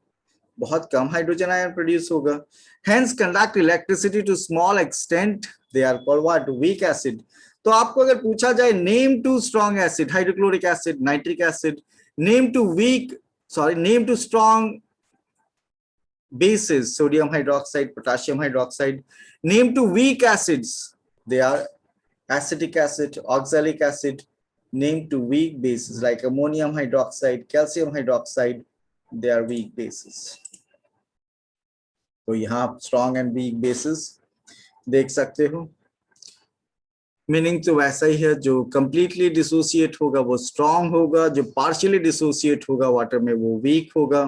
A: बहुत कम hydrogen ion produce होगा. Hence conduct electricity to small extent. They are called what? Weak acid. तो आपको अगर पूछा जाए name two strong acid, hydrochloric acid, nitric acid, name two strong bases, sodium hydroxide, potassium hydroxide. Name to weak acids, they are acetic acid, oxalic acid. Name to weak bases like ammonium hydroxide, calcium hydroxide, they are weak bases. तो यहाँ strong and weak bases देख सकते हो. Meaning तो वैसा ही है, जो completely dissociate होगा वो स्ट्रॉन्ग होगा, जो पार्शियली डिसोसिएट होगा वाटर में वो वीक होगा.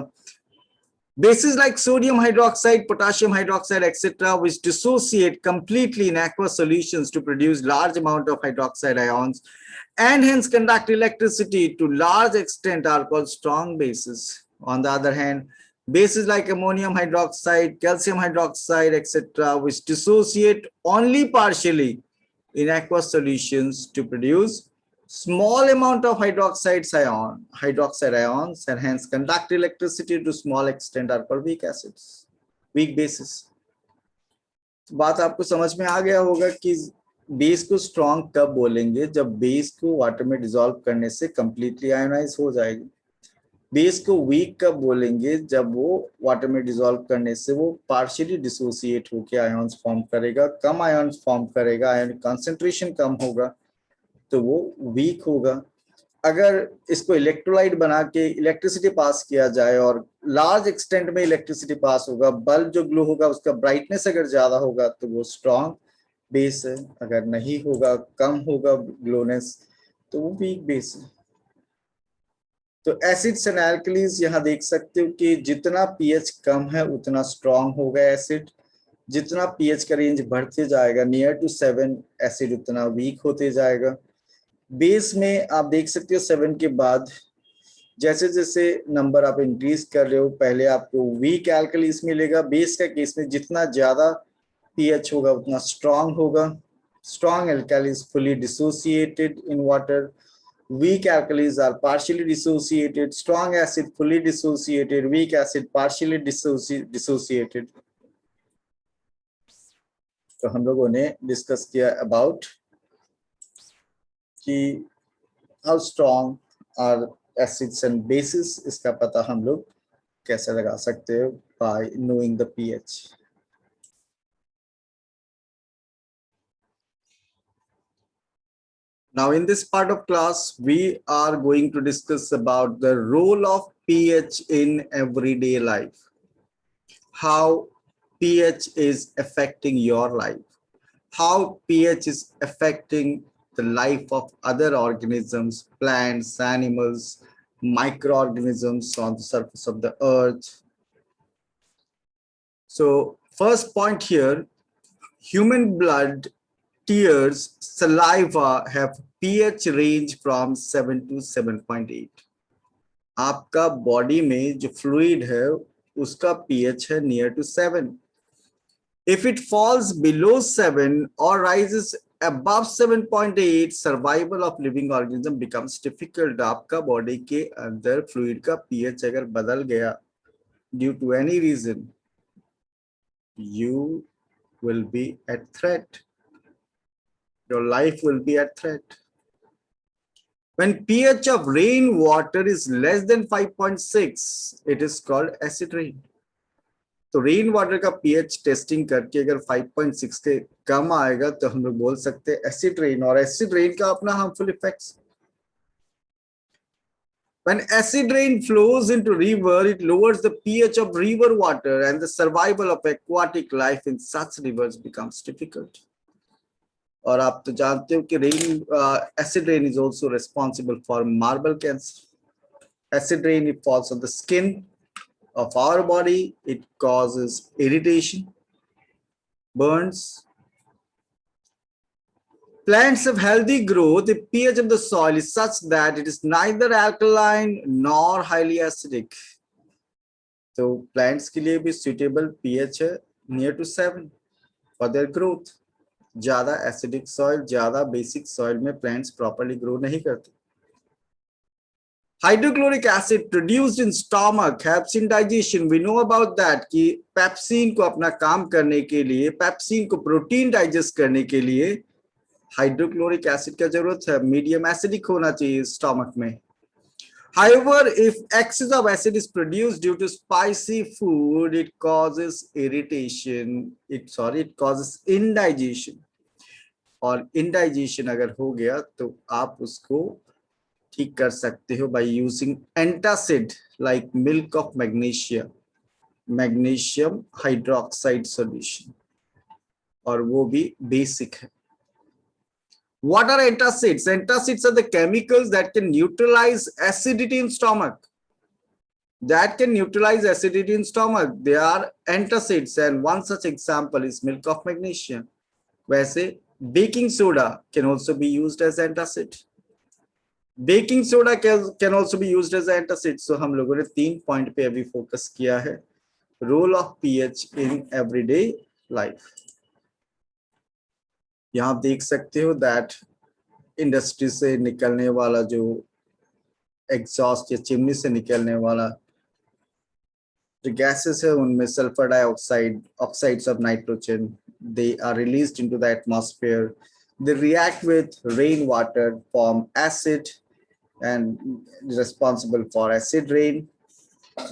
A: Bases like sodium hydroxide, potassium hydroxide, etc., which dissociate completely in aqueous solutions to produce large amount of hydroxide ions and hence conduct electricity to large extent, are called strong bases. On the other hand, bases like ammonium hydroxide, calcium hydroxide, etc., which dissociate only partially in aqueous solutions to produce small amount of hydroxide ions, and hence conduct electricity to small extent, are called weak acids, weak bases. बात आपको समझ में आ गया होगा कि base को strong कब बोलेंगे, जब बेस को वाटर में डिसॉल्व करने से कंप्लीटली आयोनाइज हो जाएगी. बेस को वीक कब बोलेंगे, जब वो वाटर में डिसॉल्व करने से वो पार्शियली डिसोसिएट होकर आयन्स फॉर्म करेगा, कम आयन्स फॉर्म करेगा, आयन कंसंट्रेशन कम होगा तो वो वीक होगा. अगर इसको इलेक्ट्रोलाइट बना के इलेक्ट्रिसिटी पास किया जाए और लार्ज एक्सटेंट में इलेक्ट्रिसिटी पास होगा, बल्ब जो ग्लो होगा उसका ब्राइटनेस अगर ज्यादा होगा तो वो स्ट्रॉन्ग बेस है, अगर नहीं होगा, कम होगा ग्लोनेस, तो वो वीक बेस है. तो एसिड्स एंड एल्कलीज यहाँ देख सकते हो कि जितना पीएच कम है उतना स्ट्रॉन्ग होगा एसिड, जितना पीएच का रेंज बढ़ते जाएगा नियर टू 7 एसिड उतना वीक होते जाएगा. बेस में आप देख सकते हो 7 के बाद जैसे जैसे नंबर आप इंक्रीज कर रहे हो, पहले आपको वीक एल्कलीज मिलेगा. बेस का केस में जितना ज्यादा पीएच होगा उतना स्ट्रॉन्ग होगा. Strong alkalis fully dissociated in water. Weak alkalis are partially dissociated. Strong acid fully dissociated. Weak acid partially dissociated. तो हम लोगों ने डिस्कस किया अबाउट कि how strong are acids and bases. इसका पता हम लोग कैसे लगा सकते हैं by knowing the pH. Now in this part of class, we are going to discuss about the role of pH in everyday life. How pH is affecting your life. How pH is affecting the life of other organisms, plants, animals, microorganisms on the surface of the earth. So first point here, human blood, tears, saliva have pH range from 7 to 7.8. आपका body में जो fluid है उसका pH है near to 7. If it falls below 7 or rises above 7.8, survival of living organism becomes difficult. आपका body के अंदर fluid का pH अगर बदल गया due to any reason, you will be at threat. Your life will be at threat. When pH of rainwater is less than 5.6, it is called acid rain. तो rain water का pH testing करके अगर 5.6 के कम आएगा तो हम लोग बोल सकते हैं एसिड रेन. और एसिड रेन का अपना harmful effects. When acid rain flows into river, it lowers the pH of river water and the survival of aquatic life in such rivers becomes difficult. और आप तो जानते हो कि acid rain is also responsible for marble cancer. Acid rain, it falls on the skin of our body. It causes irritation, burns. Plants have healthy growth. The pH of the soil is such that it is neither alkaline nor highly acidic. So plants के लिए भी suitable pH है near to 7 for their growth. ज्यादा acidic soil, ज्यादा basic soil में plants properly grow नहीं करते. Hydrochloric acid produced in stomach helps in digestion. We know about that कि पेप्सिन को अपना काम करने के लिए, पेप्सिन को प्रोटीन डाइजेस्ट करने के लिए हाइड्रोक्लोरिक एसिड का जरूरत है. मीडियम एसिडिक होना चाहिए स्टमक में. However, if excess of acid is produced due to spicy food, it causes irritation. It causes indigestion. और indigestion अगर हो गया तो आप उसको ठीक कर सकते हो by using antacid like milk of magnesia, magnesium hydroxide solution. और वो भी बेसिक है. What are antacids? Antacids are the chemicals that can neutralize acidity in stomach. That can neutralize acidity in stomach. They are antacids, and one such example is milk of magnesia. वैसे baking soda can also be used as antacid. Baking soda can also be used as antacid. So हम लोगों ने 3 point पे अभी focus किया है. Role of pH in everyday life. यहाँ आप देख सकते हो दैट इंडस्ट्री से निकलने वाला जो एग्जॉस्ट या चिमनी से निकलने वाला जो गैसेस है उनमें sulphur dioxide, oxides of nitrogen, they are released into the atmosphere. They react with rain water, form acid and responsible for acid rain.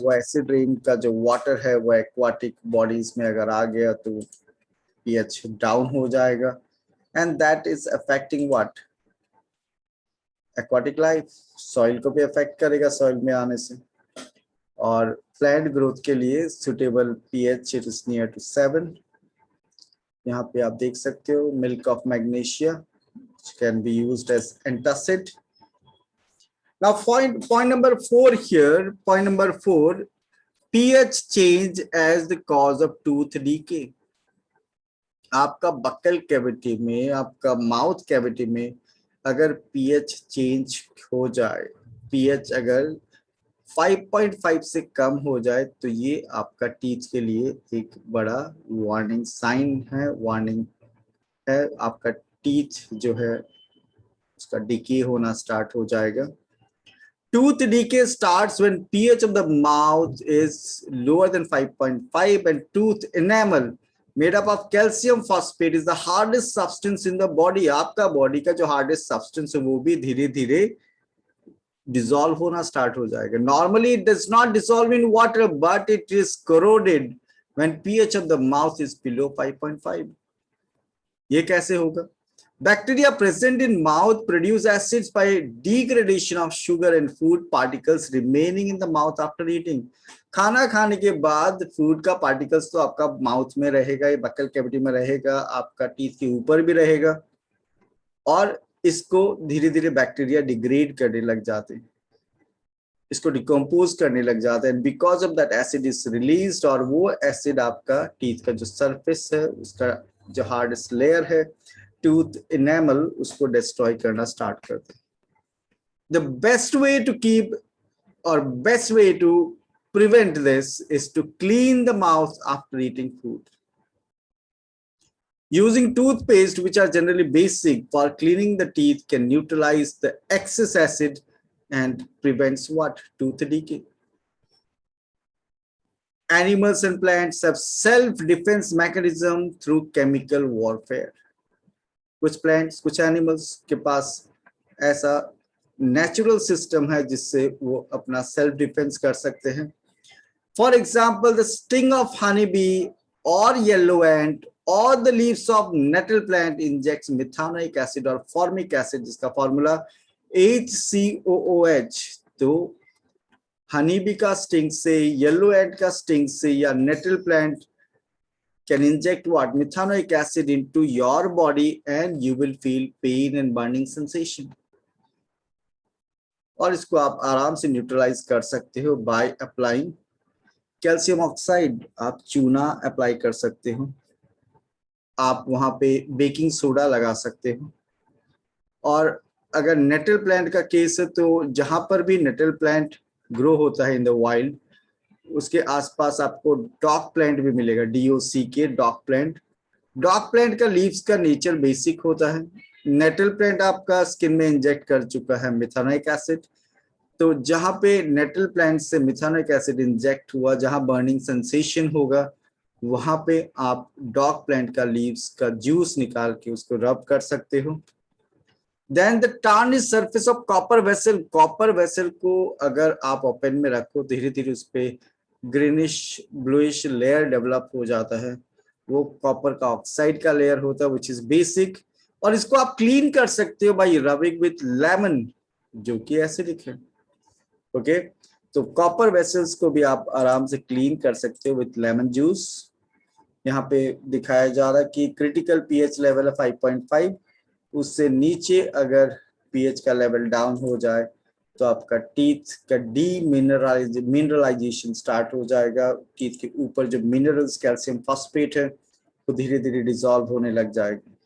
A: वो एसिड रेन का जो वाटर है वो एक्वाटिक बॉडीज में अगर आ गया तो पीएच डाउन हो जाएगा. And that is affecting what? Aquatic life. Soil को भी affect करेगा soil में आने से. और plant growth के लिए suitable pH it is near to 7. यहाँ पे आप देख सकते हो milk of magnesia which can be used as antacid. Now point number 4 here. Point number 4, pH change as the cause of tooth decay. आपका buccal cavity में, आपका mouth cavity में अगर पीएच चेंज हो जाए, पीएच अगर 5.5 से कम हो जाए तो ये आपका टीथ के लिए एक बड़ा वार्निंग साइन है, वार्निंग है. आपका टीथ जो है उसका डिके होना स्टार्ट हो जाएगा. Tooth decay starts when pH of the mouth is lower than 5.5 and tooth enamel made up of calcium phosphate is the hardest substance in the body. आपका बॉडी का जो hardest substance है वो भी धीरे धीरे dissolve होना start हो जाएगा. Normally it does not dissolve in water but it is corroded when pH of the mouth is below 5.5. ये कैसे होगा? Bacteria present in mouth produce acids by degradation of sugar and food particles remaining in the mouth after eating. खाना खाने के बाद food का particles तो आपका माउथ में रहेगा, ये बक्कल कैविटी में रहेगा, आपका टीथ के ऊपर भी रहेगा और इसको धीरे धीरे बैक्टीरिया डिग्रेड करने लग जाते हैं, इसको डिकम्पोज करने लग जाते हैं. Because of that acid is released और वो एसिड आपका टीथ का जो सरफेस है, उसका जो हार्डेस्ट लेयर है, टूथ इनेमल, उसको डिस्ट्रॉय करना स्टार्ट करते हैं. The best way to keep और best way to prevent this is to clean the mouth after eating food. Using toothpaste, which are generally basic for cleaning the teeth, can neutralize the excess acid and prevents what? Tooth decay. Animals and plants have self-defense mechanism through chemical warfare. कुछ plants, कुछ animals के पास ऐसा natural system है जिससे वो अपना self defense कर सकते हैं. For example, the sting of honeybee or yellow ant or the leaves of nettle plant injects methanoic acid or formic acid, जिसका formula HCOOH. तो honeybee का sting से, yellow ant का sting से या nettle plant can inject what? Methanoic acid into your body and you will feel pain and burning sensation. और इसको आप आराम से न्यूट्रलाइज कर सकते हो by applying कैल्शियम ऑक्साइड. आप चूना अप्लाई कर सकते हो, आप वहां पे बेकिंग सोडा लगा सकते हो. और अगर नेटल प्लांट का केस है तो जहां पर भी नेटल प्लांट ग्रो होता है इन द वाइल्ड, उसके आसपास आपको डॉग प्लांट भी मिलेगा, DOC के डॉग प्लांट. डॉग प्लांट का लीव्स का नेचर बेसिक होता है. नेटल प्लांट आपका स्किन में इंजेक्ट कर चुका है मिथानोइक एसिड, तो जहां पे नेटल प्लांट से मिथानोइक एसिड इंजेक्ट हुआ, जहां बर्निंग सेंसेशन होगा, वहां पे आप डॉग प्लांट का लीव्स का जूस निकाल के उसको रब कर सकते हो। Then the tarnish surface of copper vessel, copper vessel को अगर आप ओपन में रखो, धीरे धीरे उस पे ग्रीनिश ब्लूइश लेयर डेवलप हो जाता है, वो कॉपर का ऑक्साइड का लेयर होता है विच इज बेसिक, और इसको आप क्लीन कर सकते हो बाय रबिंग विथ लेमन जो कि एसिडिक है। ओके, तो कॉपर वेसल्स को भी आप आराम से क्लीन कर सकते हो विथ लेमन जूस। यहाँ पे दिखाया जा रहा है कि क्रिटिकल पीएच लेवल है 5.5, उससे नीचे अगर पीएच का लेवल डाउन हो जाए तो आपका टीथ का मिनरलाइजेशन स्टार्ट हो जाएगा। टीथ के ऊपर जो मिनरल्स कैल्शियम फॉस्फेट है वो धीरे धीरे डिसॉल्व होने लग जाएगा।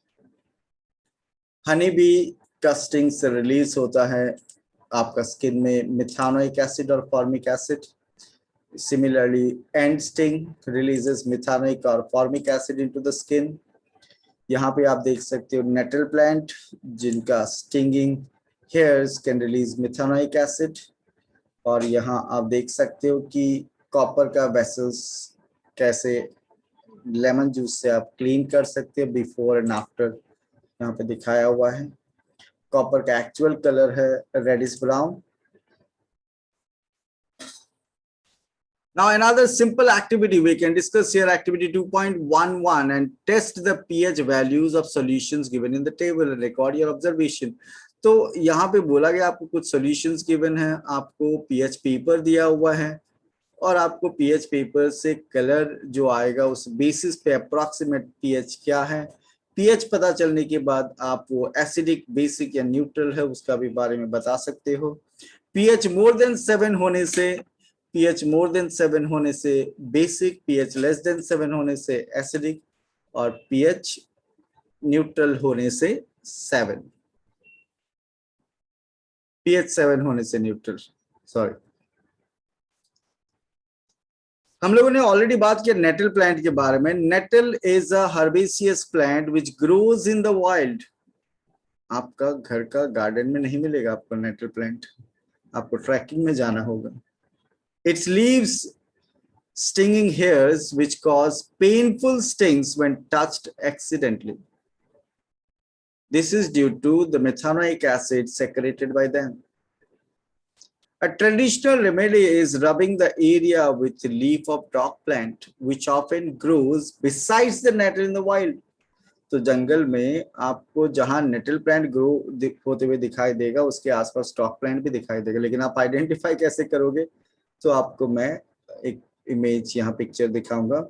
A: हनी बी का स्टिंग से रिलीज होता है आपका स्किन में मिथानोइक एसिड और formic acid. Similarly, ant sting releases methanoic or formic acid into the skin. यहाँ पे आप देख सकते हो नेटल प्लांट जिनका stinging hairs can release methanoic acid, और यहाँ आप देख सकते हो कि कॉपर का वेसल्स कैसे लेमन जूस से आप क्लीन कर सकते हो बिफोर एंड आफ्टर, यहाँ पे दिखाया हुआ है। कॉपर का एक्चुअल कलर है reddish brown. Now another simple activity we can discuss here, activity 2.11, and test the pH values of solutions given in the table and record your observation. तो यहाँ पे बोला गया आपको कुछ solutions given है, आपको pH पेपर दिया हुआ है, और आपको pH पेपर से कलर जो आएगा उस बेसिस पे अप्रोक्सीमेट pH क्या है, pH पता चलने के बाद आप वो एसिडिक, बेसिक या न्यूट्रल है उसका भी बारे में बता सकते हो। pH मोर देन 7 होने से, pH मोर देन 7 होने से बेसिक, pH लेस देन 7 होने से एसिडिक, और pH न्यूट्रल होने से 7, pH 7 होने से न्यूट्रल, सॉरी। हम लोगों ने ऑलरेडी बात किया नेटल प्लांट के बारे में। Nettle is a herbaceous plant which grows in the wild. आपका घर का गार्डन में नहीं मिलेगा आपको नेटल प्लांट, आपको ट्रैकिंग में जाना होगा। It's leaves stinging hairs which cause painful stings when touched accidentally. This is due to the methanoic acid secreted by them. A traditional remedy is rubbing the area with the leaf of dog plant, which often grows besides the nettle in the wild. तो जंगल में आपको जहां natal plant grow होते हुए दिखाई देगा उसके आसपास डॉग प्लांट भी दिखाई देगा, लेकिन आप आइडेंटिफाई कैसे करोगे? तो आपको मैं एक इमेज यहाँ पिक्चर दिखाऊंगा।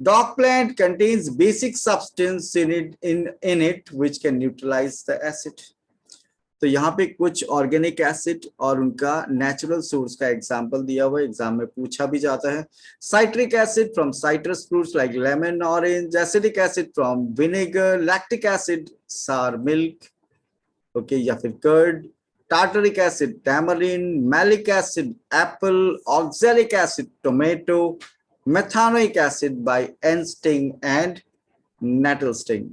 A: Dog plant contains basic substance in it which can neutralize the acid. तो यहाँ पे कुछ ऑर्गेनिक एसिड और उनका नेचुरल सोर्स का एग्जांपल दिया हुआ है, एग्जाम में पूछा भी जाता है। Citric acid from citrus fruits like lemon, orange, acidic acid from vinegar, lactic acid सार मिल्क, ओके, या फिर curd, tartaric acid, tamarind, malic acid, apple, oxalic acid, tomato, methanoic acid by ant sting and nettle sting.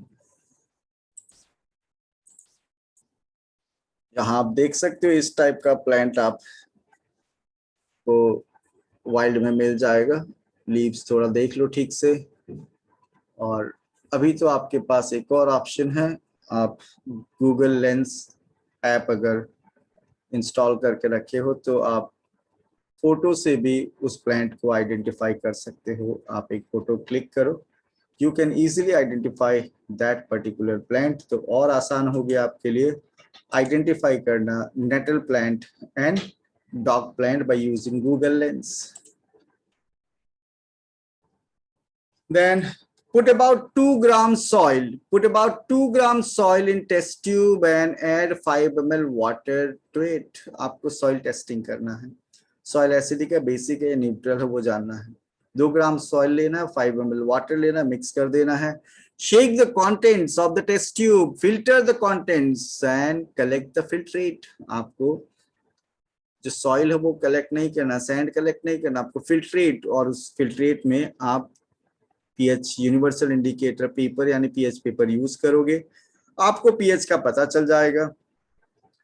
A: यहाँ आप देख सकते हो इस type का प्लांट आपको वाइल्ड में मिल जाएगा। लीव्स थोड़ा देख लो ठीक से। और अभी तो आपके पास एक और ऑप्शन है, आप गूगल लेंस ऐप अगर इंस्टॉल करके रखे हो तो आप फोटो से भी उस प्लांट को आइडेंटिफाई कर सकते हो। आप एक फोटो क्लिक करो, you can easily identify that particular plant. तो और आसान हो गया आपके लिए आइडेंटिफाई करना nettle plant and dog plant by using Google Lens. Then put about 2 grams soil. Put about 2 grams soil in test tube and add 5 ml water to it. आपको soil testing करना है। Soil acidic है, basic है, neutral है, वो जानना है। 2 ग्राम soil लेना है, 5 ml water लेना है, mix कर देना है। Shake the contents of the test tube, filter the contents and collect the filtrate. आपको जो soil है वो collect नहीं करना, sand collect नहीं करना, आपको filtrate, और उस filtrate में आप पीएच यूनिवर्सल इंडिकेटर पेपर यानी पीएच पेपर यूज करोगे, आपको पीएच का पता चल जाएगा।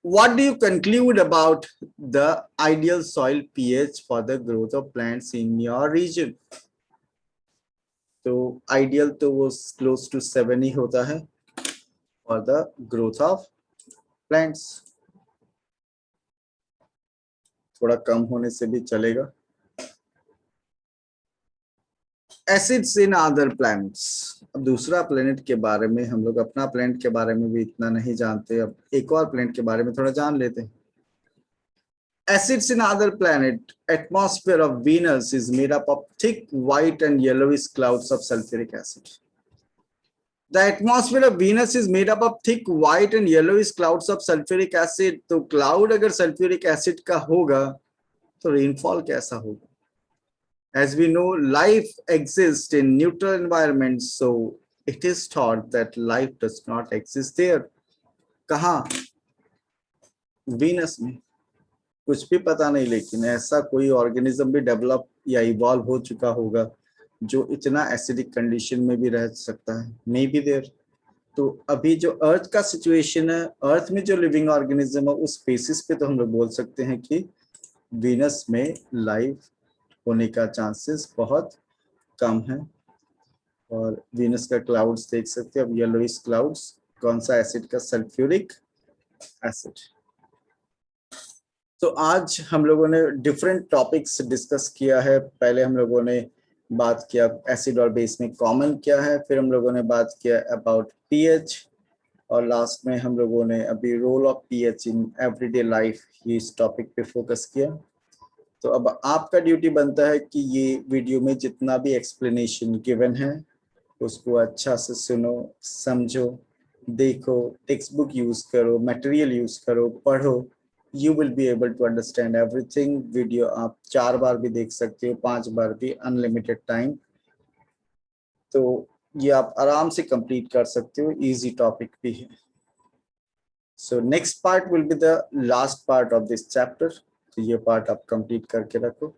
A: what do you conclude about the ideal soil pH for the growth of plants in your region? तो आइडियल तो वो क्लोज टू 7 ही होता है for the growth of plants, थोड़ा कम होने से भी चलेगा। एसिड्स इन अदर प्लैनेट्स, अब दूसरा प्लेनेट के बारे में, हम लोग अपना प्लेनेट के बारे में भी इतना नहीं जानते, अब एक और प्लेनेट के बारे में थोड़ा जान लेते हैं। Acids in other planet, atmosphere of Venus is made up of thick white and yellowish clouds of sulfuric acid. The atmosphere of Venus is made up of thick white and yellowish clouds of sulfuric acid. तो cloud अगर sulfuric acid का होगा तो rainfall कैसा होगा? As we know, life exists in neutral environments, so it is thought that life does not exist there. कहाँ? Venus में कुछ भी पता नहीं, लेकिन ऐसा कोई ऑर्गेनिज्म भी डेवलप या इवॉल्व हो चुका होगा जो इतना एसिडिक कंडीशन में भी रह सकता है, मे बी देयर। तो अभी जो अर्थ का सिचुएशन है, अर्थ में जो लिविंग ऑर्गेनिज्म है, उस बेसिस पे तो हम लोग बोल सकते हैं कि वीनस में लाइफ होने का चांसेस बहुत कम है। और वीनस का क्लाउड्स देख सकते हैं अब, येलोइश क्लाउड्स, कौन सा एसिड का? Sulphuric acid. तो आज हम लोगों ने डिफरेंट टॉपिक्स डिस्कस किया है। पहले हम लोगों ने बात किया एसिड और बेस में कॉमन क्या है, फिर हम लोगों ने बात किया अबाउट पीएच, और लास्ट में हम लोगों ने अभी role of pH in everyday life, ये इस टॉपिक पे फोकस किया। तो अब आपका ड्यूटी बनता है कि ये वीडियो में जितना भी एक्सप्लेनेशन गिवन है उसको अच्छा से सुनो, समझो, देखो, टेक्स्ट बुक यूज करो, मटेरियल यूज करो, पढ़ो। You will be able to understand everything. Video आप 4 बार भी देख सकते हो, 5 बार भी, अनलिमिटेड टाइम। तो ये आप आराम से कंप्लीट कर सकते हो, इजी टॉपिक भी है। So next part will be the last part of this chapter. तो ये पार्ट आप कंप्लीट करके रखो।